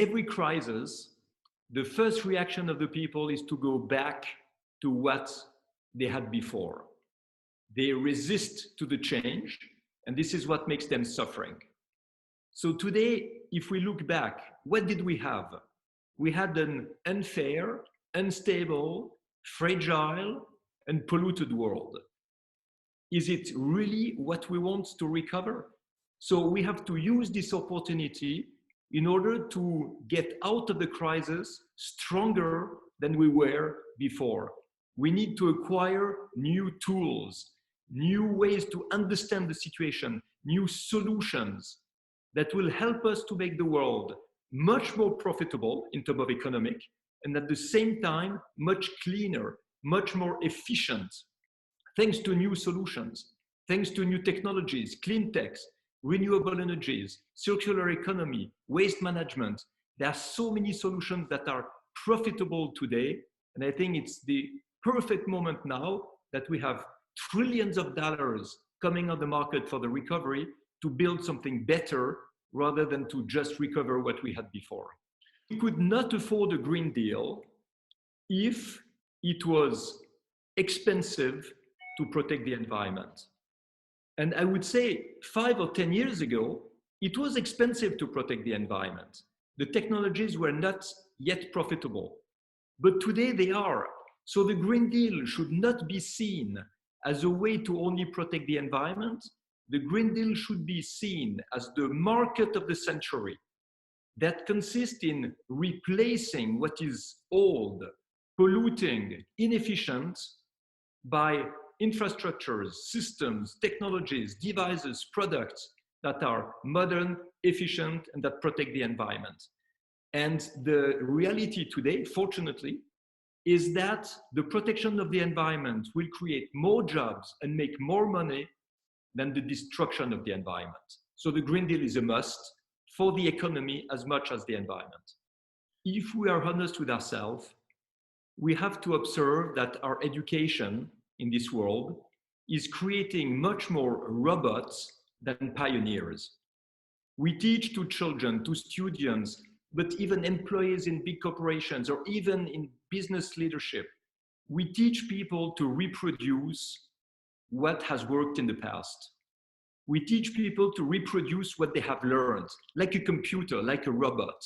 every crisis, the first reaction of the people is to go back to what they had before. They resist to the change, and this is what makes them suffering. So today, if we look back, what did we have? We had an unfair, unstable, fragile, and polluted world. Is it really what we want to recover? So we have to use this opportunity in order to get out of the crisis stronger than we were before. We need to acquire new tools, new ways to understand the situation, new solutions that will help us to make the world much more profitable in terms of economic, and at the same time, much cleaner, much more efficient, thanks to new solutions, thanks to new technologies, clean techs, renewable energies, circular economy, waste management. There are so many solutions that are profitable today. And I think it's the perfect moment now that we have trillions of dollars coming on the market for the recovery to build something better rather than to just recover what we had before. We could not afford a Green Deal if it was expensive to protect the environment. And I would say 5 or 10 years ago, it was expensive to protect the environment. The technologies were not yet profitable, but today they are. So the Green Deal should not be seen as a way to only protect the environment. The Green Deal should be seen as the market of the century that consists in replacing what is old, polluting, inefficient by infrastructures, systems, technologies, devices, products that are modern, efficient, and that protect the environment. And the reality today, fortunately, is that the protection of the environment will create more jobs and make more money than the destruction of the environment. So the Green Deal is a must for the economy as much as the environment. If we are honest with ourselves, we have to observe that our education in this world is creating much more robots than pioneers. We teach to children, to students, but even employees in big corporations or even in business leadership, we teach people to reproduce what has worked in the past. We teach people to reproduce what they have learned, like a computer, like a robot.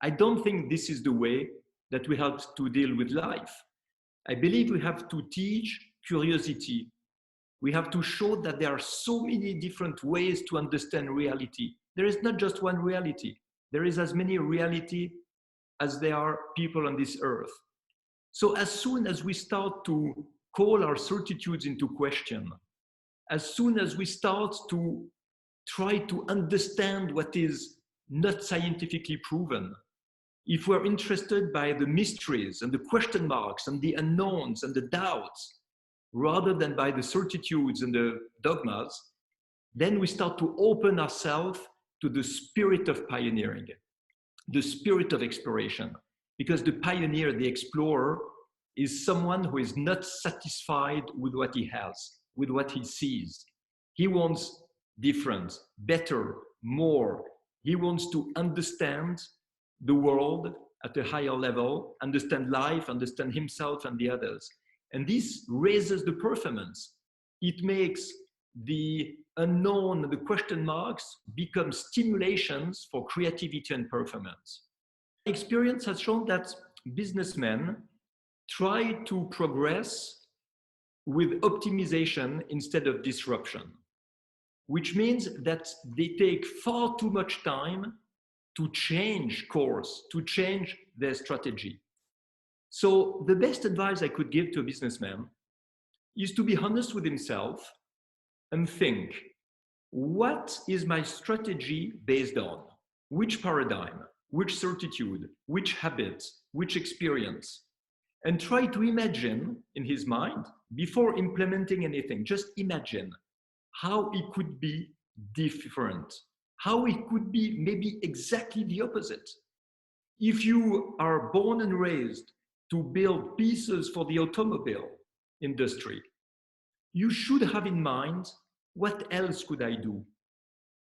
I don't think this is the way that we have to deal with life. I believe we have to teach curiosity. We have to show that there are so many different ways to understand reality. There is not just one reality. There is as many reality as there are people on this earth. So as soon as we start to call our certitudes into question, as soon as we start to try to understand what is not scientifically proven, if we're interested by the mysteries and the question marks and the unknowns and the doubts, rather than by the certitudes and the dogmas, then we start to open ourselves to the spirit of pioneering, the spirit of exploration. Because the pioneer, the explorer, is someone who is not satisfied with what he has, with what he sees. He wants different, better, more. He wants to understand the world at a higher level, understand life, understand himself and the others. And this raises the performance. It makes the unknown, the question marks, become stimulations for creativity and performance. Experience has shown that businessmen try to progress with optimization instead of disruption, which means that they take far too much time to change course, to change their strategy. So the best advice I could give to a businessman is to be honest with himself and think, what is my strategy based on? Which paradigm, which certitude, which habit, which experience? And try to imagine in his mind, before implementing anything, just imagine how it could be different, how it could be maybe exactly the opposite. If you are born and raised to build pieces for the automobile industry, you should have in mind, what else could I do?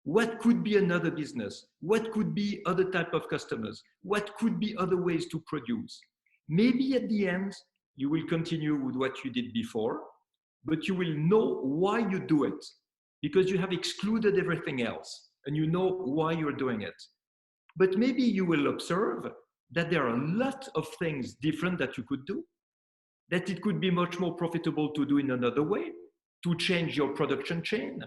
What could be another business? What could be other type of customers? What could be other ways to produce? Maybe at the end, you will continue with what you did before, but you will know why you do it because you have excluded everything else and you know why you're doing it. But maybe you will observe that there are a lot of things different that you could do, that it could be much more profitable to do in another way, to change your production chain,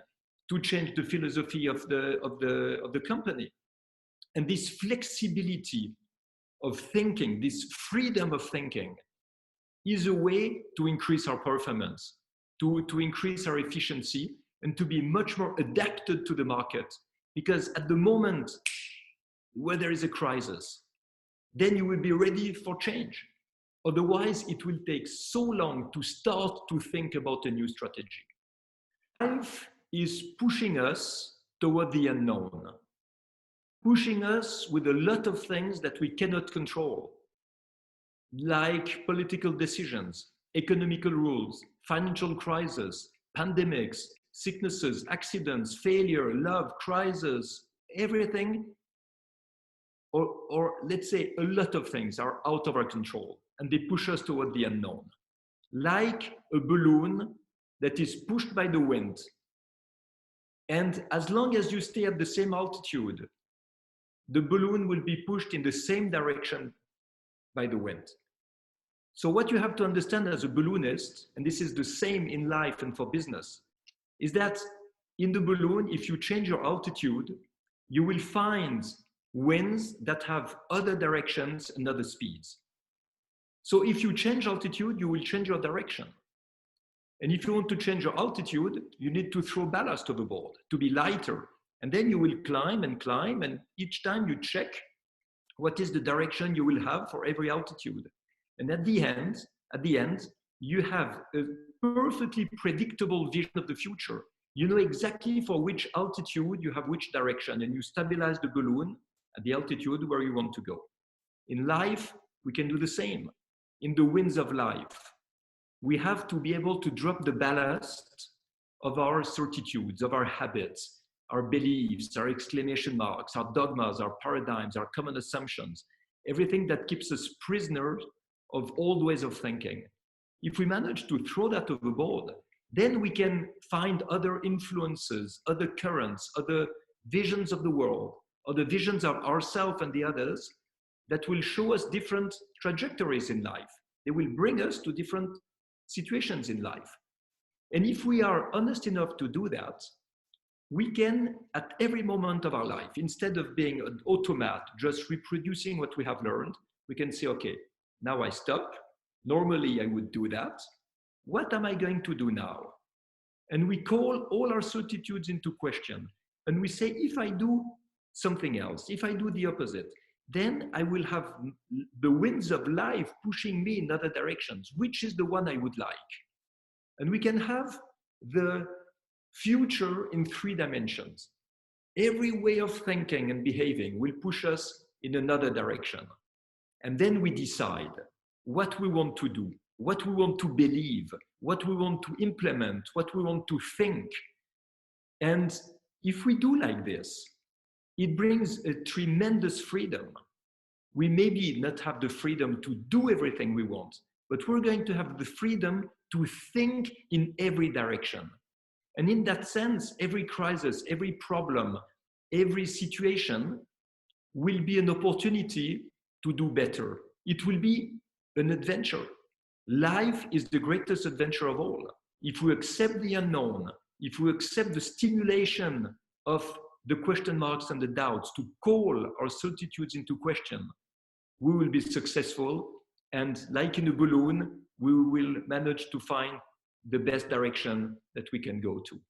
to change the philosophy of the company. And this flexibility of thinking, this freedom of thinking, is a way to increase our performance, to increase our efficiency, and to be much more adapted to the market. Because at the moment where there is a crisis, then you will be ready for change. Otherwise, it will take so long to start to think about a new strategy. Life is pushing us toward the unknown, pushing us with a lot of things that we cannot control, like political decisions, economical rules, financial crisis, pandemics, sicknesses, accidents, failure, love, crisis, everything, or let's say a lot of things are out of our control and they push us toward the unknown. Like a balloon that is pushed by the wind. And as long as you stay at the same altitude, the balloon will be pushed in the same direction by the wind. So what you have to understand as a balloonist, and this is the same in life and for business, is that in the balloon, if you change your altitude, you will find winds that have other directions and other speeds. So if you change altitude, you will change your direction. And if you want to change your altitude, you need to throw ballast overboard to be lighter. And then you will climb, and each time you check what is the direction you will have for every altitude. And at the end, you have a perfectly predictable vision of the future. You know exactly for which altitude you have which direction, and you stabilize the balloon at the altitude where you want to go. In life, we can do the same. In the winds of life, we have to be able to drop the ballast of our certitudes, of our habits, our beliefs, our exclamation marks, our dogmas, our paradigms, our common assumptions, everything that keeps us prisoners of old ways of thinking. If we manage to throw that overboard, then we can find other influences, other currents, other visions of the world, other visions of ourselves and the others that will show us different trajectories in life. They will bring us to different situations in life. And if we are honest enough to do that, we can, at every moment of our life, instead of being an automat, just reproducing what we have learned, we can say, okay, now I stop. Normally I would do that. What am I going to do now? And we call all our certitudes into question. And we say, if I do something else, if I do the opposite, then I will have the winds of life pushing me in other directions. Which is the one I would like? And we can have the future in 3 dimensions. Every way of thinking and behaving will push us in another direction. And then we decide what we want to do, what we want to believe, what we want to implement, what we want to think. And if we do like this, it brings a tremendous freedom. We maybe not have the freedom to do everything we want, but we're going to have the freedom to think in every direction. And in that sense, every crisis, every problem, every situation will be an opportunity to do better. It will be an adventure. Life is the greatest adventure of all. If we accept the unknown, if we accept the stimulation of the question marks and the doubts, to call our certitudes into question, we will be successful. And like in a balloon, we will manage to find the best direction that we can go to.